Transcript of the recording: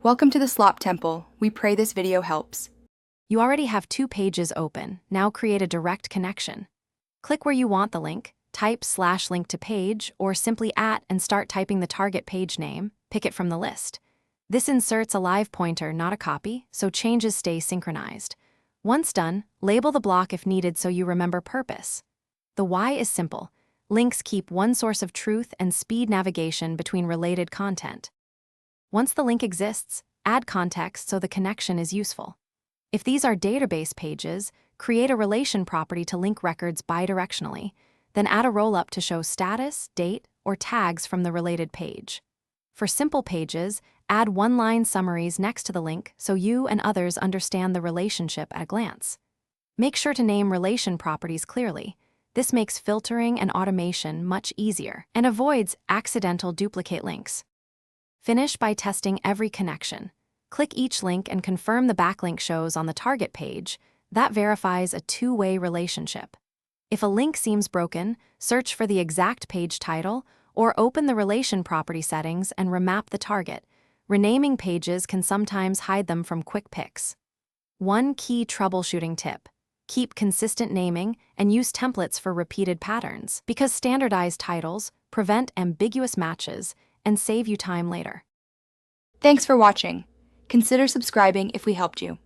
Welcome to the Slop Temple. We pray this video helps. You already have 2 pages open. Now create a direct connection. Click where you want the link, type /link to page, or simply @ and start typing the target page name. Pick it from the list. This inserts a live pointer, not a copy, so changes stay synchronized. Once done, label the block if needed so you remember purpose. The why is simple. Links keep one source of truth and speed navigation between related content. Once the link exists, add context so the connection is useful. If these are database pages, create a relation property to link records bidirectionally, then add a roll-up to show status, date, or tags from the related page. For simple pages, add one-line summaries next to the link so you and others understand the relationship at a glance. Make sure to name relation properties clearly. This makes filtering and automation much easier and avoids accidental duplicate links. Finish by testing every connection. Click each link and confirm the backlink shows on the target page. That verifies a two-way relationship. If a link seems broken, search for the exact page title or open the relation property settings and remap the target. Renaming pages can sometimes hide them from quick picks. One key troubleshooting tip: keep consistent naming and use templates for repeated patterns, because standardized titles prevent ambiguous matches and save you time later. Thanks for watching. Consider subscribing if we helped you.